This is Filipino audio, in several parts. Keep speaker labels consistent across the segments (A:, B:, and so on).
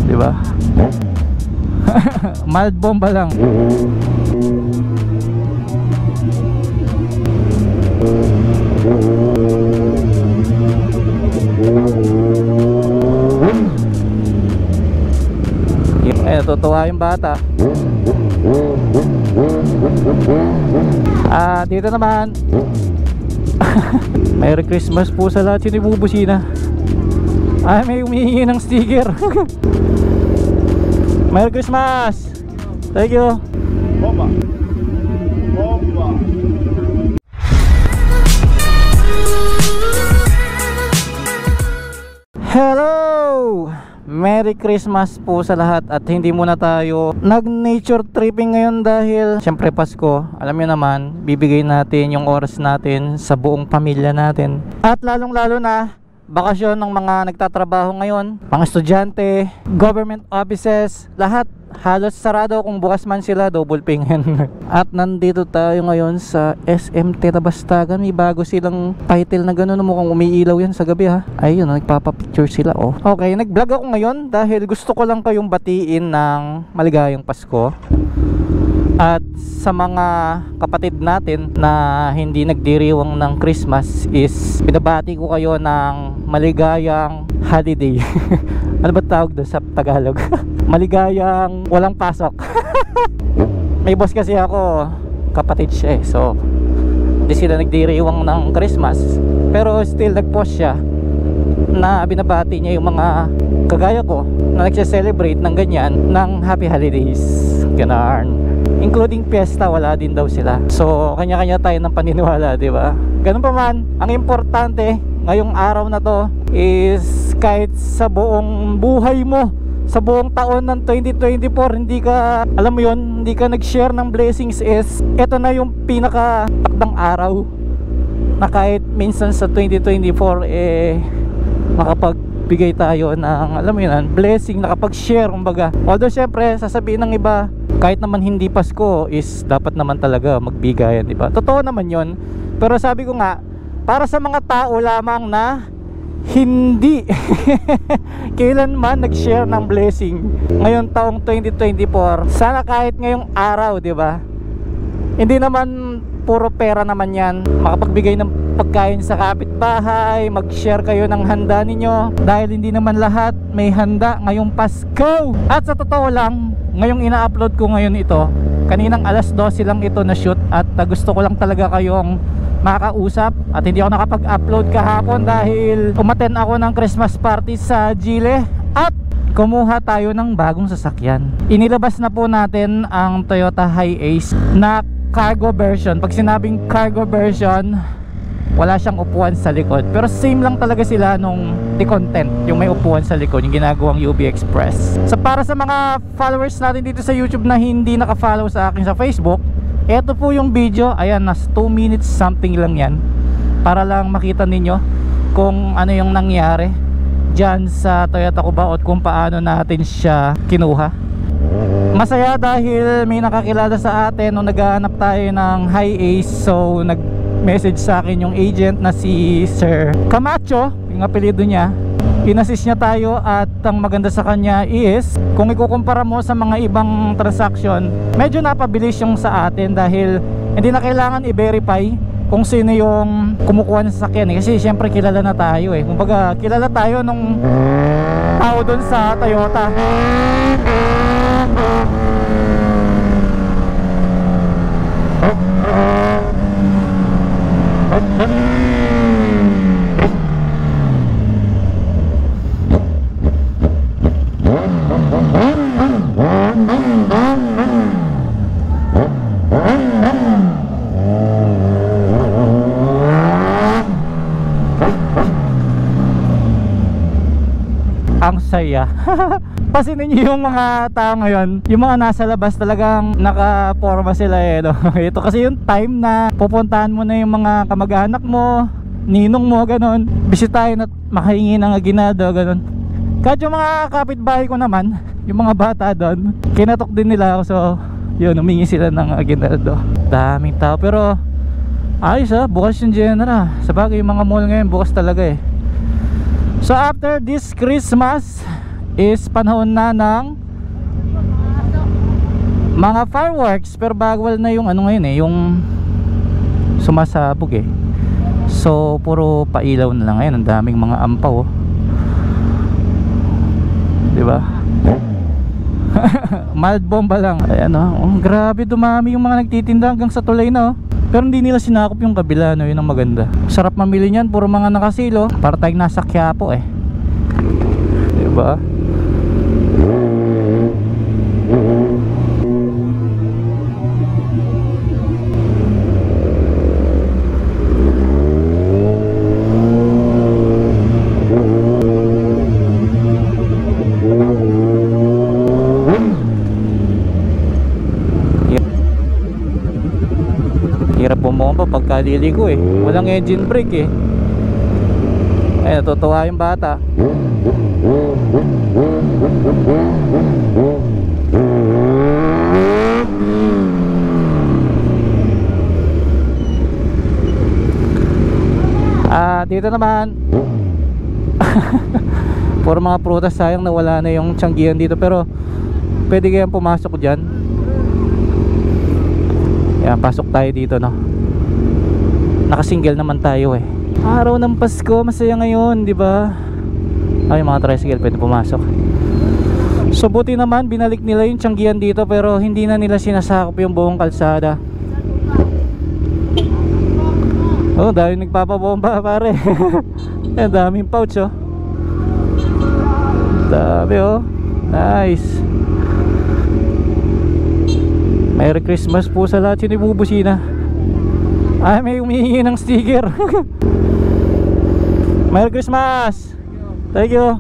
A: Diba? Mild bomba lang. Natutuwa yung bata. Dito naman Merry Christmas po sa lahat. Sino ibubusina? May humihingi ng sticker. Merry Christmas. Thank you. Bomba. Bomba. Hello! Merry Christmas po sa lahat. At hindi muna tayo nag-nature tripping ngayon dahil syempre Pasko. Alam niyo naman, bibigay natin yung oras natin sa buong pamilya natin. At lalong lalo na bakasyon ng mga nagtatrabaho ngayon, mga estudyante, government offices, lahat halos sarado. Kung bukas man sila, double ping. At nandito tayo ngayon sa SM Terabastagan. May bago silang title na gano'n, mukhang umiilaw yan sa gabi ha. Ayun, nagpapapicture sila oh. Okay, nag-vlog ako ngayon dahil gusto ko lang kayong batiin ng maligayang Pasko. At sa mga kapatid natin na hindi nagdiriwang ng Christmas is binabati ko kayo ng maligayang holiday. Ano ba tawag doon sa Tagalog? Maligayang walang pasok. May boss kasi ako, kapatid siya eh. So hindi sila nagdiriwang ng Christmas, pero still nag-post siya na binabati niya yung mga kagaya ko na nagse-celebrate ng ganyan ng happy holidays. Ganun. Including fiesta, wala din daw sila. So kanya-kanya tayo ng paniniwala, di ba? Ganun pa man, ang importante ngayong araw na to is kahit sa buong buhay mo, sa buong taon ng 2024, hindi ka, alam mo yun, hindi ka nag-share ng blessings, is eto na yung pinaka takdang araw na kahit minsan sa 2024 makapagbigay tayo ng, alam mo yun, blessing, nakapag-share kumbaga. Although syempre sasabihin ng iba, kahit naman hindi Pasko is dapat naman talaga magbigayan, di ba? Totoo naman yun. Pero sabi ko nga, para sa mga tao lamang na hindi kailanman nag-share ng blessing ngayon taong 2024, sana kahit ngayong araw, di ba? Hindi naman puro pera naman yan, makapagbigay ng pagkain sa kapitbahay, mag-share kayo ng handa ninyo dahil hindi naman lahat may handa ngayong Pasko. At sa totoo lang, ngayong ina-upload ko ngayon ito, kaninang alas 12 lang ito na shoot, at gusto ko lang talaga kayong makakausap. At hindi ako nakapag-upload kahapon dahil umattend ako ng Christmas party sa Gile at kumuha tayo ng bagong sasakyan. Inilabas na po natin ang Toyota Hiace na cargo version. Pag sinabing cargo version, wala siyang upuan sa likod, pero same lang talaga sila nung content, yung may upuan sa likod, yung ginagawang UB Express. So para sa mga followers natin dito sa YouTube na hindi naka-follow sa akin sa Facebook, eto po yung video. Ayan, nas 2 minutes something lang yan, para lang makita ninyo kung ano yung nangyari dyan sa Toyota Cubao at kung paano natin siya kinuha. Masaya dahil may nakakilala sa atin nung naghahanap tayo ng Hiace. So nag-message sa akin yung agent na si Sir Camacho, yung apelido niya. In-assist niya tayo, at ang maganda sa kanya is kung ikukumpara mo sa mga ibang transaction, medyo napabilis yung sa atin dahil hindi na kailangan i-verify kung sino yung kumukuha ng sasakyan kasi syempre kilala na tayo eh. Kumbaga kilala tayo nung tao dun sa Toyota. Ang saya. Pasinin niyo yung mga tao ngayon, yung mga nasa labas talagang nakaporma sila eh, no? Ito kasi yung time na pupuntahan mo na yung mga kamag-anak mo, ninong mo, ganon, bisitahin at makahingi ng aginaldo, ganon. Kahit yung mga kapitbahay ko naman, yung mga bata doon, kinatok din nila ako. So yun, humingi sila ng aginaldo. Daming tao, pero Ayos bukas yung Genera. Sabagay yung mga mall ngayon bukas talaga eh. So after this Christmas is panahon na ng mga fireworks. Pero bawal na yung ano ngayon eh, yung sumasabog eh. So puro pailaw na lang ngayon. Ang daming mga ampaw diba? Mild bomba lang. Ayan grabe dumami yung mga nagtitinda hanggang sa tulay na pero hindi nila sinakop yung kabila yun ang maganda. Sarap mamili niyan, puro mga nakasilo. Para tayong nasa Quiapo eh. Diba? Hirap bumomba pagka liligo eh. Walang engine brake eh. Ay, natutuwa yung bata. Dito naman puro mga prutas, sayang na wala na yung tiyanggihan dito. Pero pwede kayang pumasok dyan. Yan, pasok tayo dito nakasingle naman tayo eh. Araw ng Pasko, masaya ngayon, di ba? Ay, mga tricycle pwede pumasok. So buti naman binalik nila yung tiyanggihan dito, pero hindi na nila sinasakop yung buong kalsada. Dahil nagpapabomba pare. Ang daming pouch dami nice. Merry Christmas po sa lahat yung ibubusina. Ay, may humihingi ng sticker. Merry Christmas. Thank you.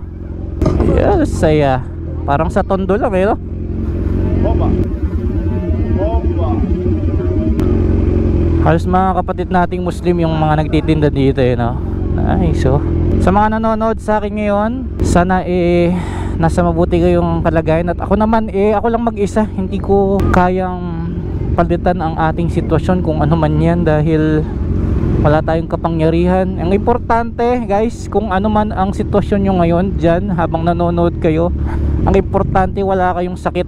A: Yes, saya. Parang sa Tondo lang eh, no? Bomba. Bomba. Halos mga kapatid nating Muslim yung mga nagtitinda dito eh, no? Nice Sa mga nanonood sa akin ngayon, sana nasa mabuti kayong kalagayan. At ako naman ako lang mag-isa. Hindi ko kayang palitan ang ating sitwasyon kung ano man yan, dahil wala tayong kapangyarihan. Ang importante guys, kung ano man ang sitwasyon nyo ngayon dyan habang nanonood kayo, ang importante wala kayong sakit.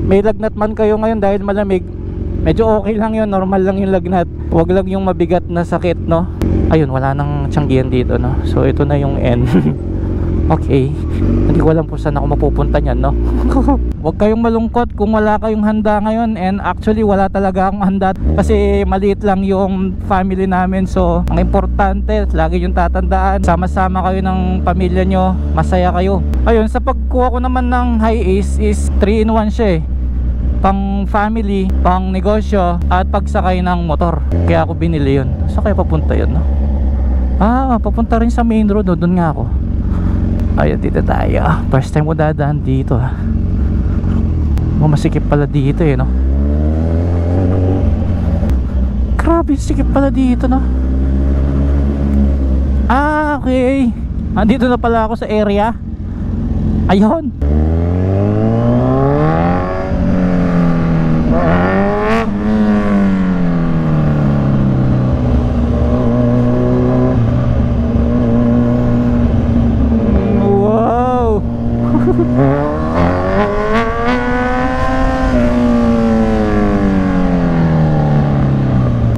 A: May lagnat man kayo ngayon dahil malamig, medyo okay lang yun, normal lang yung lagnat. Huwag lang yung mabigat na sakit, no? Ayun, wala nang tiyanggihan dito, no? So ito na yung end. Okay, hindi ko alam kung saan ako mapupunta niyan, no? Huwag kayong malungkot kung wala kayong handa ngayon. And actually wala talaga akong handa kasi maliit lang yung family namin. So ang importante, lagi yung tatandaan, sama-sama kayo ng pamilya nyo, masaya kayo. Ayun, sa pagkuha ko naman ng Hi-Ace is 3-in-1 siya eh. Pang family, pang negosyo, at pagsakay ng motor. Kaya ako binili yun. Saan kaya papunta yun, no? Papunta rin sa main road, no? Doon nga ako. Ayun, dito tayo. First time ko dadaan dito masikip pala dito eh, no? Grabe, sikip pala dito, no? Okay. Andito na pala ako sa area. Ayun.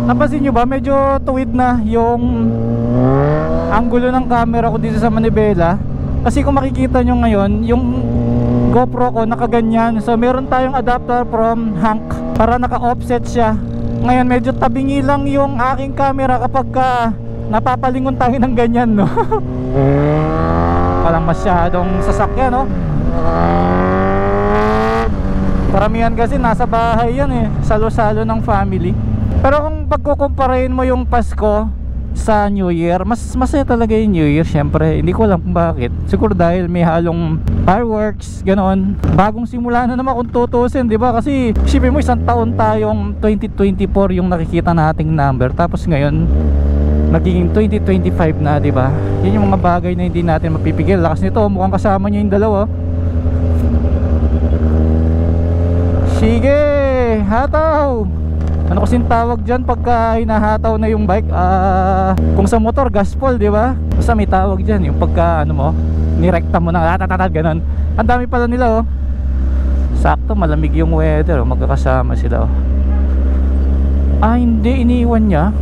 A: Napansin nyo ba, medyo tuwid na yung anggulo ng camera ko dito sa manibela. Kasi kung makikita nyo ngayon, yung GoPro ko nakaganyan. So meron tayong adapter from Hank para naka-offset siya. Ngayon medyo tabingi lang yung aking camera kapag napapalingon tayo ng ganyan, no? Walang masyadong sasakyan, no? Karamihan kasi nasa bahay yan eh, salo-salo ng family. Pero kung pagkukumparahin mo yung Pasko sa New Year, mas masaya talaga yung New Year. Syempre, hindi ko alam kung bakit. Siguro dahil may halong fireworks, ganoon. Bagong simula na naman kung tutusin, di ba? Kasi isipin mo, isang taon tayong 2024 yung nakikita nating number. Tapos ngayon, nagiging 2025 na, di ba? Yun yung mga bagay na hindi natin mapipigil. Lakas nito, mukhang kasama nyo yung dalawa. Sige, hataw. Ano kasing tawag dyan pagka hinahataw na yung bike? Kung sa motor, gaspol, di ba? Basta may tawag dyan, yung pagka ano mo, nirekta mo na ratatatag, ganun. Ang dami pala nila oh. Sakto, malamig yung weather oh. Magkakasama sila oh. Hindi, iniiwan niya.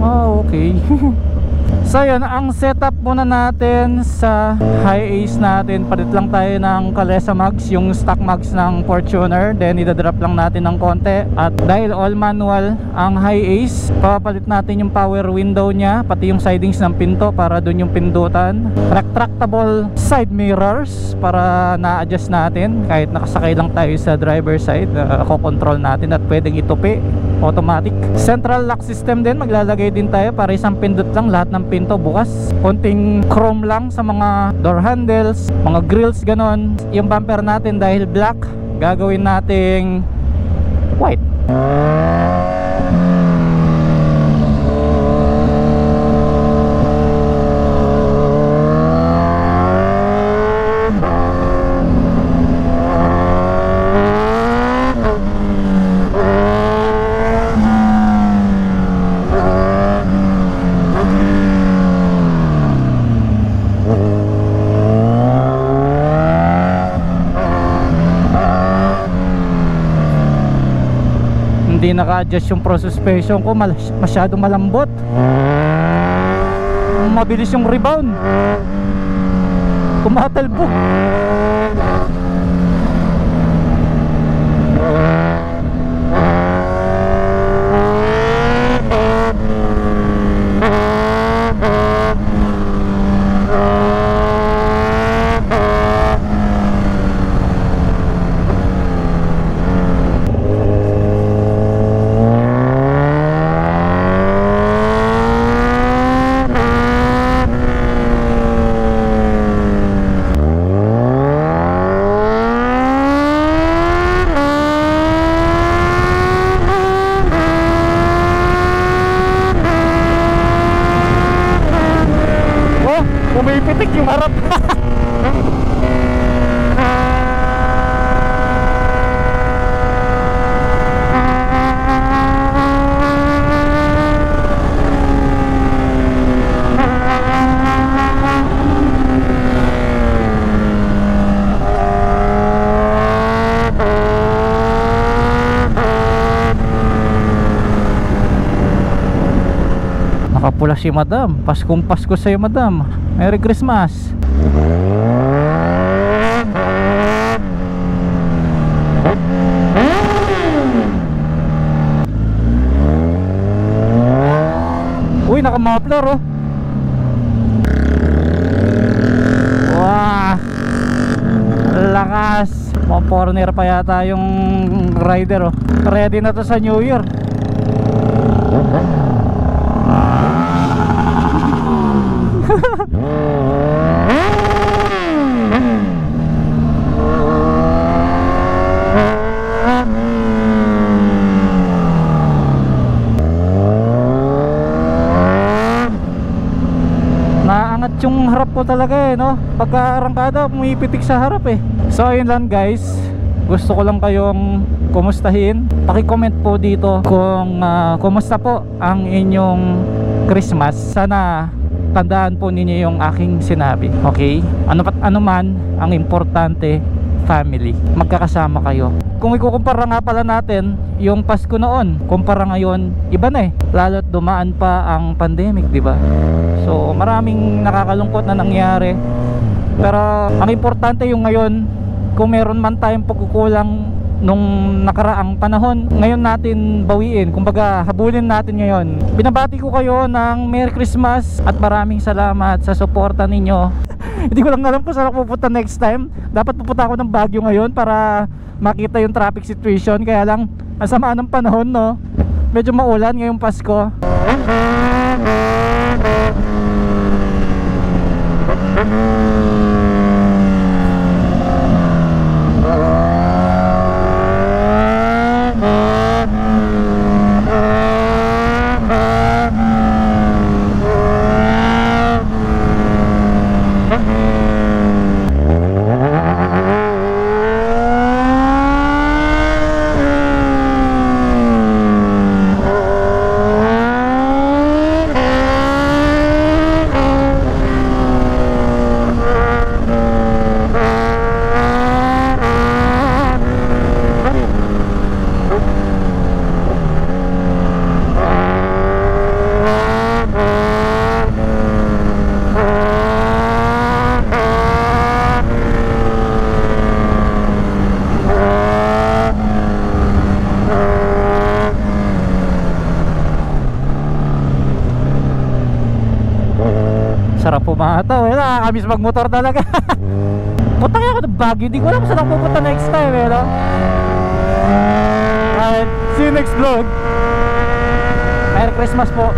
A: Okay. So yun, ang setup muna natin sa high ace natin, palit lang tayo ng Kalesa mags, yung stock mags ng Fortuner, then idadrop lang natin ng konti. At dahil all manual ang high ace, papalit natin yung power window nya, pati yung sidings ng pinto para dun yung pindutan. Retractable side mirrors para na-adjust natin kahit nakasakay lang tayo sa driver side, control natin at pwedeng itupi automatic. Central lock system din, maglalagay din tayo para isang pindot lang lahat ng pinto bukas. Konting chrome lang sa mga door handles, mga grills, ganon. Yung bumper natin dahil black, gagawin nating white. Hindi naka-adjust yung pro suspension ko, masyadong malambot, mabilis yung rebound, kumatalbo. Pumipitik yung harap. Nakapula si madam. Paskong Pasko sa'yo madam. Merry Christmas. Uy, naka-muffler oh. Wah, lakas. Foreigner pa yata yung rider oh. Ready na to sa New Year. Naangat yung harap ko talaga eh, no? Pagka arangkada, pumipitik sa harap eh. So ayun lang guys, gusto ko lang kayong kumustahin. Paki-comment po dito kung kumusta po ang inyong Christmas. Sana tandaan po ninyo yung aking sinabi. Okay? Ano man ang importante, family. Magkakasama kayo. Kung ikukumpara nga pala natin yung Pasko noon, kumpara ngayon, iba na eh. Lalo't dumaan pa ang pandemic, di ba? So maraming nakakalungkot na nangyari. Pero ang importante yung ngayon, kung meron man tayong pagkukulang nung nakaraang panahon, ngayon natin bawiin. Kumbaga habulin natin ngayon. Binabati ko kayo ng Merry Christmas at maraming salamat sa suporta ninyo. Hindi ko lang alam kung saan ako pupunta next time. Dapat pupunta ako ng Baguio ngayon para makita yung traffic situation. Kaya lang ang sama ng panahon, no? Medyo maulan ngayong Pasko. sarap pumataw. Eh, nakakamiss magmotor talaga. Punta kaya ako ng Baguio. Hindi ko alam saan ako pupunta next time, eh, no? Alright, see you next vlog. Merry Christmas po.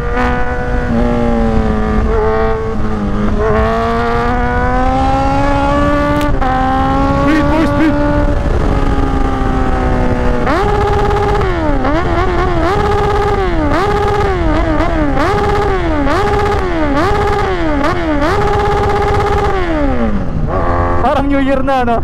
A: Parang New Year na, no?